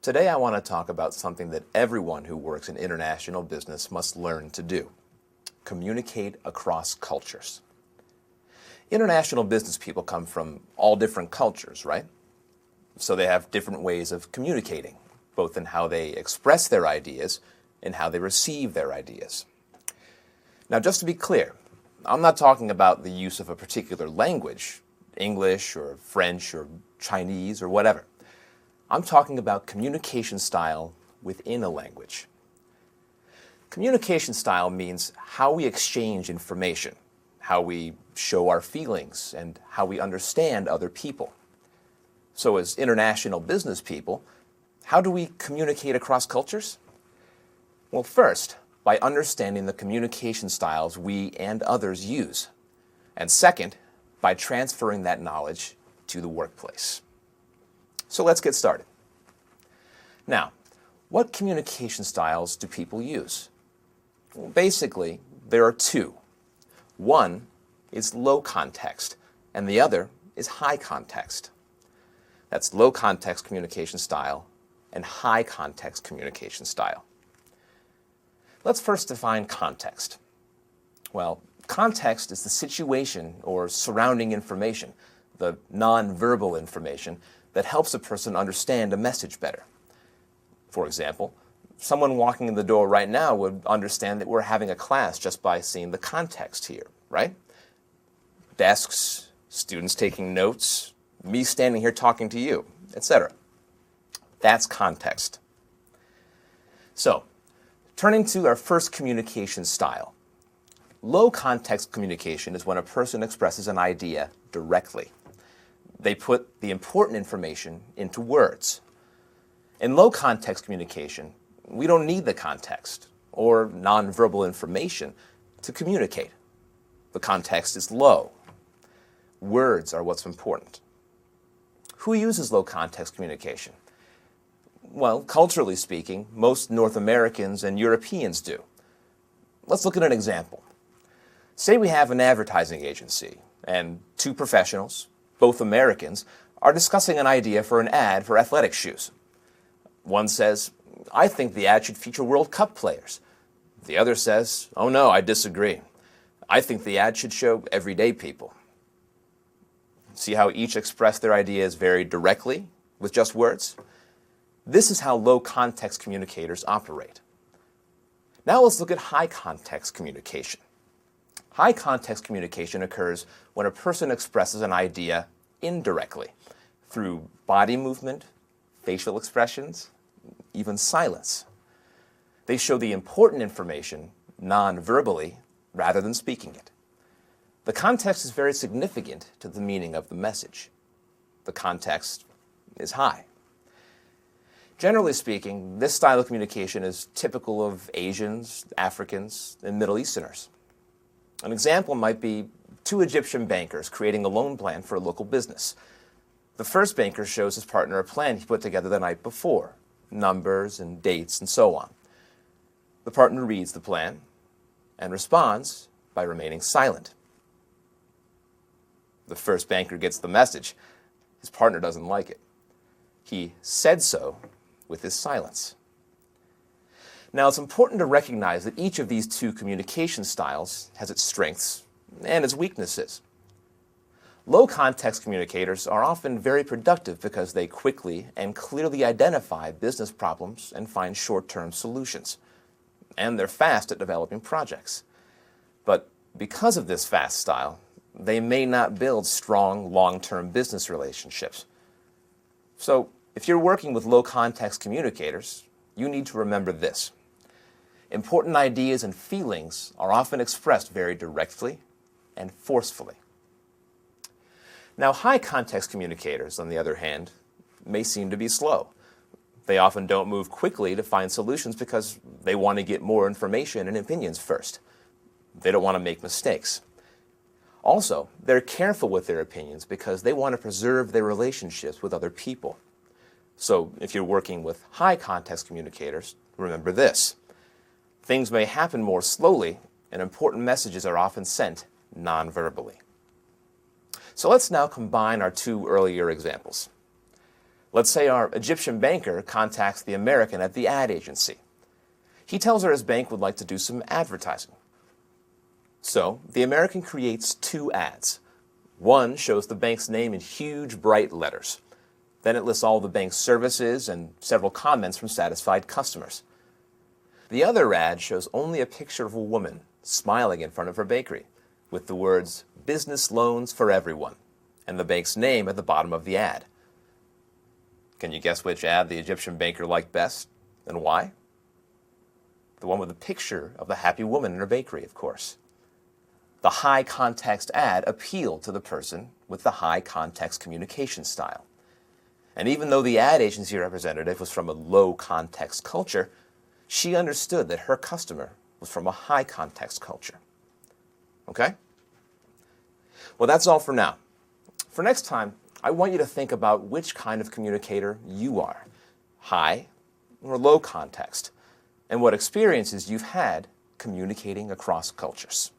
Today I want to talk about something that everyone who works in international business must learn to do: communicate across cultures. International business people come from all different cultures, right? So they have different ways of communicating, both in how they express their ideas and how they receive their ideas. Now, just to be clear, I'm not talking about the use of a particular language, English or French or Chinese or whatever. I'm talking about communication style within a language. Communication style means how we exchange information, how we show our feelings, and how we understand other people. So as international business people, how do we communicate across cultures? Well, first, by understanding the communication styles we and others use. And second, by transferring that knowledge to the workplace. So let's get started. Now, what communication styles do people use? Well, basically, there are two. One is low context, and the other is high context. That's low context communication style and high context communication style. Let's first define context. Well, context is the situation or surrounding information, the non-verbal information that helps a person understand a message better. For example, someone walking in the door right now would understand that we're having a class just by seeing the context here, right? Desks, students taking notes, me standing here talking to you, etc. That's context. So, turning to our first communication style. Low context communication is when a person expresses an idea directly. They put the important information into words. In low context communication, we don't need the context or nonverbal information to communicate. The context is low. Words are what's important. Who uses low context communication? Well, culturally speaking, most North Americans and Europeans do. Let's look at an example. Say we have an advertising agency and two professionals, both Americans, are discussing an idea for an ad for athletic shoes. One says, "I think the ad should feature World Cup players." The other says, "Oh no, I disagree. I think the ad should show everyday people." See how each expressed their ideas very directly with just words? This is how low context communicators operate. Now let's look at high context communication. High context communication occurs when a person expresses an idea indirectly through body movement, facial expressions, even silence. They show the important information non-verbally rather than speaking it. The context is very significant to the meaning of the message. The context is high. Generally speaking, this style of communication is typical of Asians, Africans, and Middle Easterners. An example might be two Egyptian bankers creating a loan plan for a local business. The first banker shows his partner a plan he put together the night before, numbers and dates and so on. The partner reads the plan and responds by remaining silent. The first banker gets the message. His partner doesn't like it. He said so with his silence. Now, it's important to recognize that each of these two communication styles has its strengths and its weaknesses. Low context communicators are often very productive because they quickly and clearly identify business problems and find short-term solutions. And they're fast at developing projects. But because of this fast style, they may not build strong, long-term business relationships. So, if you're working with low context communicators, you need to remember this. Important ideas and feelings are often expressed very directly and forcefully. Now, high context communicators, on the other hand, may seem to be slow. They often don't move quickly to find solutions because they want to get more information and opinions first. They don't want to make mistakes. Also, they're careful with their opinions because they want to preserve their relationships with other people. So, if you're working with high context communicators, remember this. Things may happen more slowly, and important messages are often sent non-verbally. So let's now combine our two earlier examples. Let's say our Egyptian banker contacts the American at the ad agency. He tells her his bank would like to do some advertising. So the American creates 2 ads. One shows the bank's name in huge, bright letters. Then it lists all the bank's services and several comments from satisfied customers. The other ad shows only a picture of a woman smiling in front of her bakery with the words, "Business loans for everyone," and the bank's name at the bottom of the ad. Can you guess which ad the Egyptian banker liked best and why? The one with the picture of the happy woman in her bakery, of course. The high context ad appealed to the person with the high context communication style. And even though the ad agency representative was from a low context culture, she understood that her customer was from a high context culture. Okay? Well, that's all for now. For next time, I want you to think about which kind of communicator you are, high or low context, and what experiences you've had communicating across cultures.